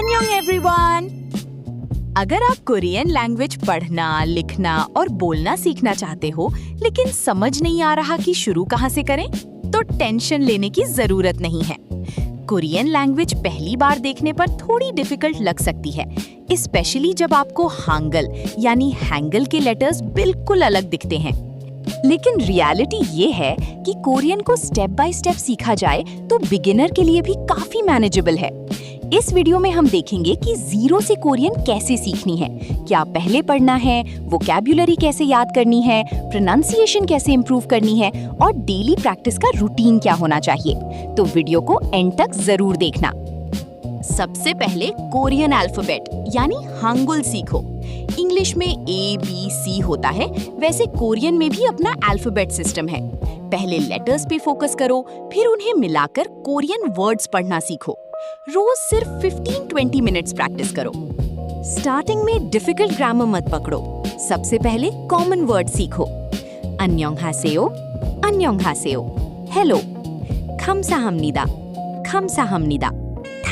अन्योंग everyone. अगर आप Korean language पढ़ना, लिखना और बोलना सीखना चाहते हो लेकिन समझ नहीं आ रहा कि शुरू कहाँ से करें, तो टेंशन लेने की जरूरत नहीं है। कोरियन लैंग्वेज पहली बार देखने पर थोड़ी डिफिकल्ट लग सकती है, स्पेशली जब आपको हांगल यानी हैंगल के लेटर्स बिल्कुल अलग दिखते हैं। लेकिन रियलिटी ये है कि कोरियन को स्टेप बाय स्टेप सीखा जाए तो बिगिनर के लिए भी काफी मैनेजेबल है। इस वीडियो में हम देखेंगे कि जीरो से कोरियन कैसे सीखनी है, क्या पहले पढ़ना है, वोकैब्युलरी कैसे याद करनी है, प्रोनाउंसिएशन कैसे इंप्रूव करनी है और डेली प्रैक्टिस का रूटीन क्या होना चाहिए। तो वीडियो को एंड तक जरूर देखना। सबसे पहले कोरियन अल्फाबेट यानी हांगुल सीखो। इंग्लिश में ABC होता है, वैसे कोरियन में भी अपना अल्फाबेट सिस्टम है। पहले लेटर्स पे फोकस करो, फिर उन्हें मिलाकर कोरियन वर्ड्स पढ़ना सीखो। रोज सिर्फ 15-20 मिनट्स प्रैक्टिस करो। स्टार्टिंग में डिफिकल्ट ग्रामर मत पकड़ो। सबसे पहले कॉमन वर्ड सीखो। अन्योंहासेयो, अन्योंहासेयो, हेलो, 감사합니다, 감사합니다,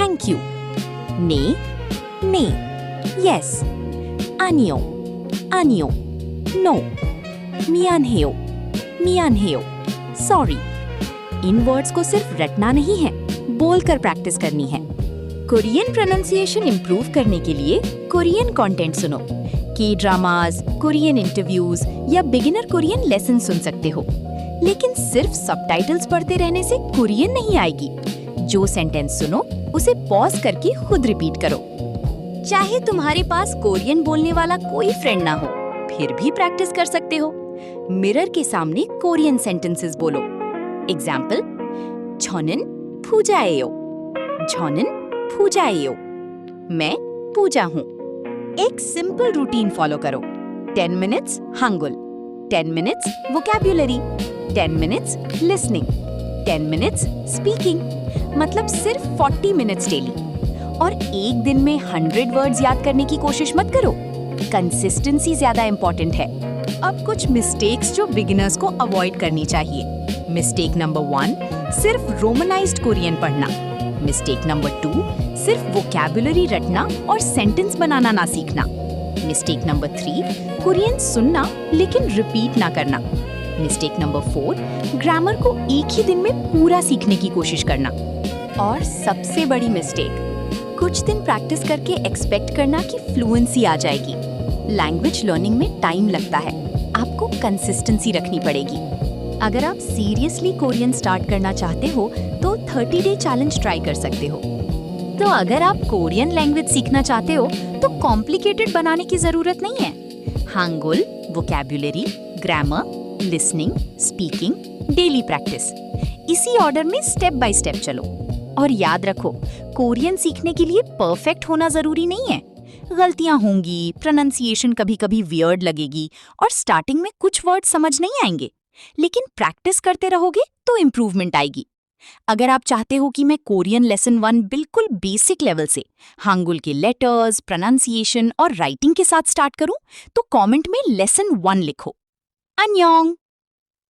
थैंक यू, ने, ने, यस, आनियो, आनियो, नो, मियानहेयो, मियानहेयो, सॉरी। इन वर्ड्स को सिर्फ रटना नहीं है, बोलकर प्रैक्टिस करनी है। कोरियन प्रोनाउंसिएशन इंप्रूव करने के लिए कोरियन कंटेंट सुनो। के ड्रामास, कोरियन इंटरव्यूज या बिगिनर कोरियन लेसन सुन सकते हो। लेकिन सिर्फ सबटाइटल्स पढ़ते रहने से कोरियन नहीं आएगी। जो सेंटेंस सुनो उसे पॉज करके खुद रिपीट करो। चाहे तुम्हारे पास कोरियन बोलने वाला कोई फ्रेंड ना हो, फिर भी प्रैक्टिस कर सकते हो। मिरर के सामने कोरियन सेंटेंसेस बोलो। एग्जाम्पल, 저는 पूजाएयो, 저는 पूजाएयो, मैं पूजा हूँ। एक सिंपल रूटीन फॉलो करो। 10 minutes Hangul, 10 minutes vocabulary, 10 minutes listening, 10 minutes speaking, मतलब सिर्फ 40 मिनट्स डेली। और एक दिन में 100 वर्ड्स याद करने की कोशिश मत करो। कंसिस्टेंसी ज्यादा इंपॉर्टेंट है। अब कुछ मिस्टेक्स जो बिगिनर्स को अवॉइड करनी चाहिए। मिस्टेक नंबर 1, सिर्फ रोमनाइज्ड कोरियन पढ़ना। मिस्टेक नंबर 2, सिर्फ वोकैब्युलरी रटना और सेंटेंस बनाना ना सीखना। मिस्टेक नंबर 3, कोरियन सुनना लेकिन रिपीट ना करना। मिस्टेक नंबर 4, ग्रामर को एक ही दिन में पूरा सीखने की कोशिश करना। और सबसे बड़ी मिस्टेक, कुछ दिन प्रैक्टिस करके एक्सपेक्ट करना कि फ्लुएंसी आ जाएगी। लैंग्वेज लर्निंग में टाइम लगता है, आपको कंसिस्टेंसी रखनी पड़ेगी। अगर आप सीरियसली कोरियन स्टार्ट करना चाहते हो तो 30 डे चैलेंज ट्राई कर सकते हो। तो अगर आप कोरियन लैंग्वेज सीखना चाहते हो तो कॉम्प्लिकेटेड बनाने की जरूरत नहीं है। Hangul, vocabulary, grammar, listening, speaking, daily practice, इसी ऑर्डर में स्टेप बाय स्टेप चलो। और याद रखो, कोरियन सीखने के लिए परफेक्ट होना जरूरी नहीं है। गलतियां होंगी, प्रोनाउंसिएशन कभी-कभी वियर्ड लगेगी और स्टार्टिंग में कुछ वर्ड समझ नहीं आएंगे, लेकिन प्रैक्टिस करते रहोगे तो इम्प्रूवमेंट आएगी। अगर आप चाहते हो कि मैं कोरियन लेसन 1 बिल्कुल बेसिक लेवल से हांगुल के लेटर्स, प्रोनाउंसिएशन और राइटिंग के साथ स्टार्ट करूं, तो कमेंट में लेसन 1 लिखो। अन्योंग।